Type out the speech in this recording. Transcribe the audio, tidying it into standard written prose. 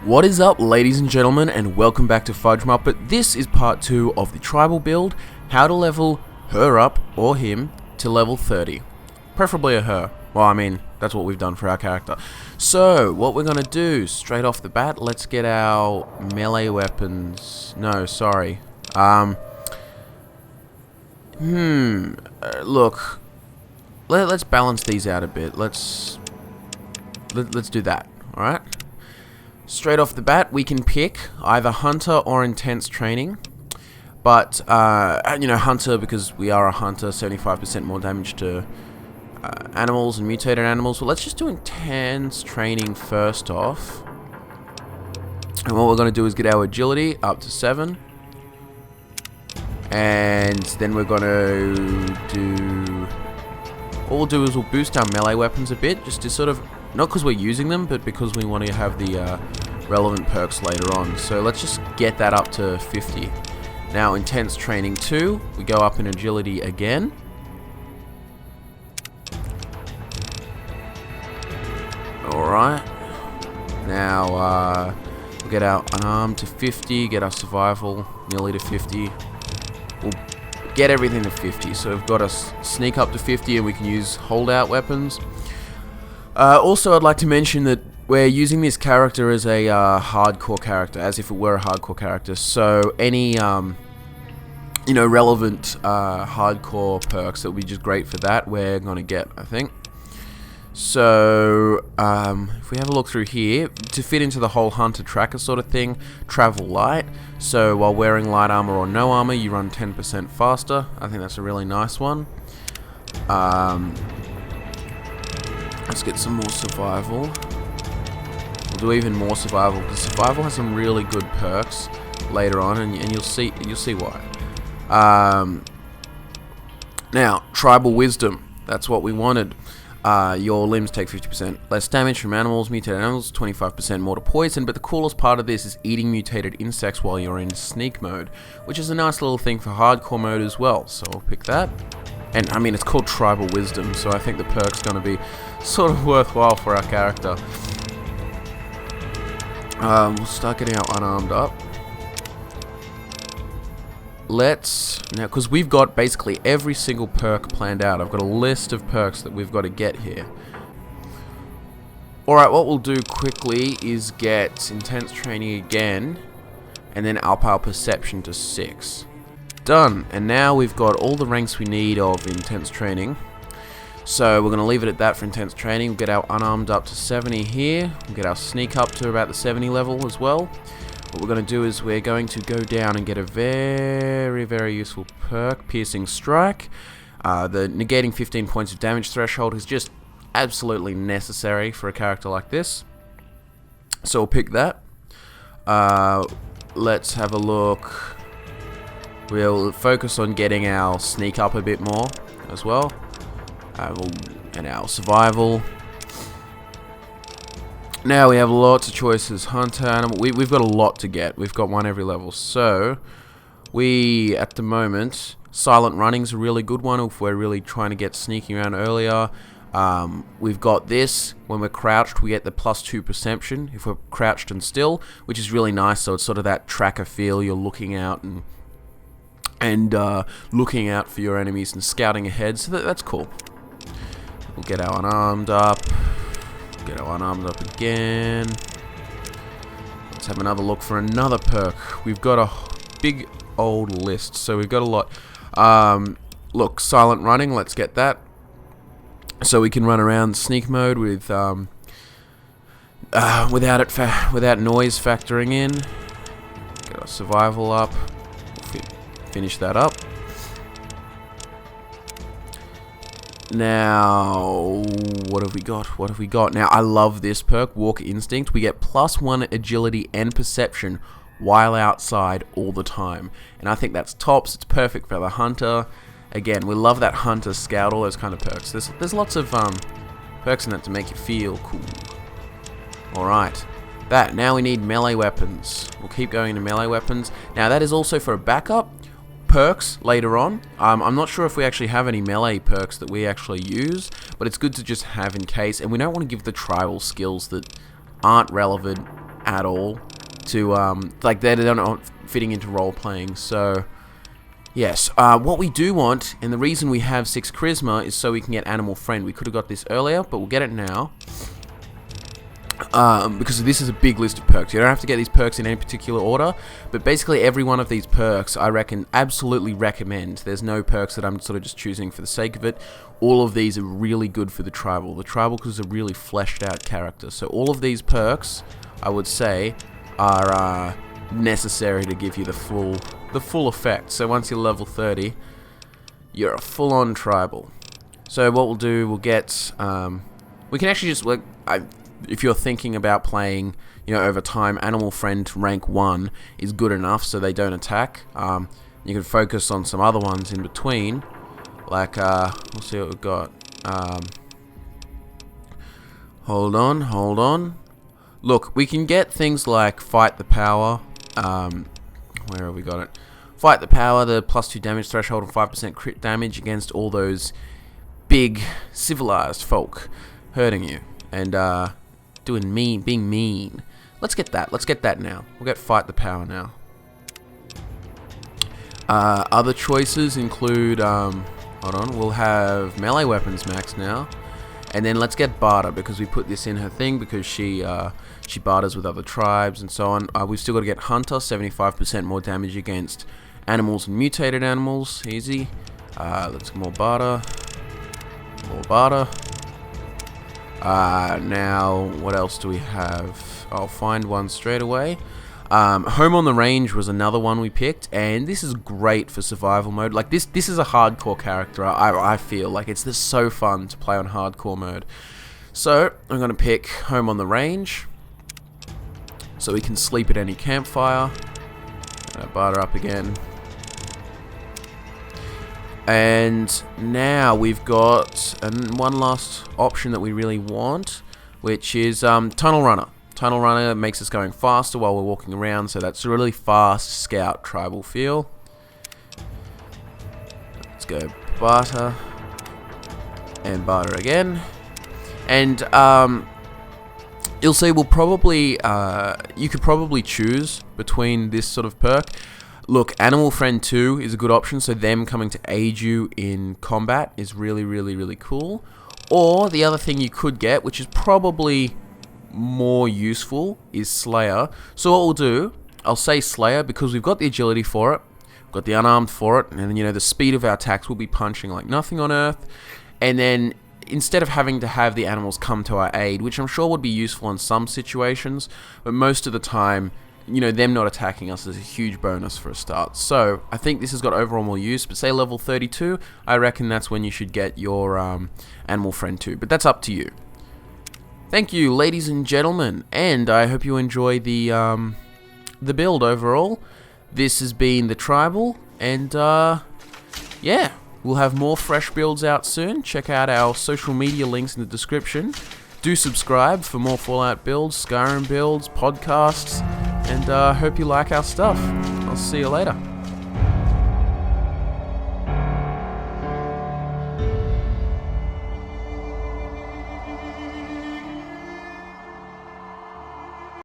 What is up, ladies and gentlemen, and welcome back to Fudge Muppet. This is part 2 of the tribal build, how to level her up, or him, to level 30. Preferably a her. Well, I mean, that's what we've done for our character. So, what we're going to do, straight off the bat, let's get our melee weapons. No, sorry. Look, let's balance these out a bit. Let's do that, alright? Straight off the bat, we can pick either Hunter or Intense Training. But, Hunter, because we are a Hunter, 75% more damage to animals and mutated animals. Well, let's just do Intense Training first off. And what we're going to do is get our Agility up to 7. And then we're going to do... All we'll do is we'll boost our melee weapons a bit, just to sort of... Not because we're using them, but because we want to have the relevant perks later on. So let's just get that up to 50. Now, Intense Training 2, we go up in Agility again. Alright. Now, we'll get our Unarmed to 50, get our Survival nearly to 50. We'll get everything to 50. So we've got a Sneak up to 50, and we can use holdout weapons. Also, I'd like to mention that we're using this character as a hardcore character, as if it were a hardcore character. So any, relevant hardcore perks that will be just great for that, we're going to get, I think. So, if we have a look through here, to fit into the whole Hunter Tracker sort of thing, Travel Light. So, while wearing light armor or no armor, you run 10% faster. I think that's a really nice one. Let's get some more Survival. We'll do even more Survival, because Survival has some really good perks later on, and you'll see why. Now, Tribal Wisdom. That's what we wanted. Your limbs take 50% less damage from animals, mutated animals, 25% more to poison, but the coolest part of this is eating mutated insects while you're in sneak mode, which is a nice little thing for hardcore mode as well, so I'll pick that. And, I mean, it's called Tribal Wisdom, so I think the perk's going to be sort of worthwhile for our character. We'll start getting our Unarmed up. Now, because we've got basically every single perk planned out. I've got a list of perks that we've got to get here. Alright, what we'll do quickly is get Intense Training again, and then up our Perception to 6. Done. And now we've got all the ranks we need of Intense Training. So we're going to leave it at that for Intense Training. We'll get our Unarmed up to 70 here. We'll get our Sneak up to about the 70 level as well. What we're going to do is we're going to go down and get a very, very useful perk, Piercing Strike. The negating 15 points of damage threshold is just absolutely necessary for a character like this. So we'll pick that. Let's have a look. We'll focus on getting our Sneak up a bit more as well. And our Survival. Now we have lots of choices. Hunter, Animal. We've got a lot to get. We've got one every level. So, at the moment, Silent Running's a really good one if we're really trying to get sneaking around earlier. We've got this. When we're crouched, we get the +2 Perception if we're crouched and still, which is really nice. So it's sort of that tracker feel. You're looking out and looking out for your enemies and scouting ahead. So that's cool. We'll get our Unarmed up. Get our Unarmed up again. Let's have another look for another perk. We've got a big old list, so we've got a lot. Look, Silent Running, let's get that. So we can run around sneak mode with without noise factoring in. Get our Survival up. Finish that up. Now, what have we got? Now, I love this perk, Walk Instinct. We get +1 Agility and Perception while outside all the time. And I think that's tops. It's perfect for the Hunter. Again, we love that Hunter, Scout, all those kind of perks. There's lots of perks in that to make you feel cool. Alright. Now we need melee weapons. We'll keep going to melee weapons. Now, that is also for a backup. Perks later on. I'm not sure if we actually have any melee perks that we actually use, but it's good to just have in case, and we don't want to give the tribal skills that aren't relevant at all to, like, they're not fitting into role-playing, so... Yes, what we do want, and the reason we have 6 charisma is so we can get Animal Friend. We could have got this earlier, but we'll get it now. Because this is a big list of perks. You don't have to get these perks in any particular order, but basically every one of these perks I reckon absolutely recommend. There's no perks that I'm sort of just choosing for the sake of it. All of these are really good for the tribal. The tribal is a really fleshed out character. So all of these perks, I would say, are necessary to give you the full effect. So once you're level 30, you're a full-on tribal. So what we'll do, we'll get, we can actually just, if you're thinking about playing, over time, Animal Friend rank 1 is good enough so they don't attack. You can focus on some other ones in between, like, we'll see what we've got. Hold on. Look, we can get things like Fight the Power. Where have we got it? Fight the Power, the +2 damage threshold and 5% crit damage against all those big civilized folk hurting you and being mean. Let's get that now. We'll get Fight the Power now. Other choices include, hold on, we'll have melee weapons max now. And then let's get Barter, because we put this in her thing because she barters with other tribes and so on. We've still got to get Hunter, 75% more damage against animals and mutated animals. Easy. Let's get more Barter. More Barter. Now, what else do we have? I'll find one straight away. Home on the Range was another one we picked, and this is great for survival mode. Like, this is a hardcore character, I feel. Like, it's just so fun to play on hardcore mode. So, I'm going to pick Home on the Range, so we can sleep at any campfire. Barter up again. And now we've got one last option that we really want, which is Tunnel Runner. Tunnel Runner makes us going faster while we're walking around, so that's a really fast scout tribal feel. Let's go Barter. And Barter again. And you'll see we'll probably, you could probably choose between this sort of perk. Look, Animal Friend 2 is a good option, so them coming to aid you in combat is really, really, really cool. Or the other thing you could get, which is probably more useful, is Slayer. So what we'll do, I'll say Slayer because we've got the agility for it, we've got the unarmed for it, and then, the speed of our attacks will be punching like nothing on earth. And then instead of having to have the animals come to our aid, which I'm sure would be useful in some situations, but most of the time, them not attacking us is a huge bonus for a start. So I think this has got overall more use, but say level 32, I reckon that's when you should get your Animal Friend 2, but that's up to you. Thank you, ladies and gentlemen, and I hope you enjoy the build overall. This has been the Tribal, and yeah, we'll have more fresh builds out soon. Check out our social media links in the description. Do subscribe for more Fallout builds, Skyrim builds, podcasts, and hope you like our stuff. I'll see you later.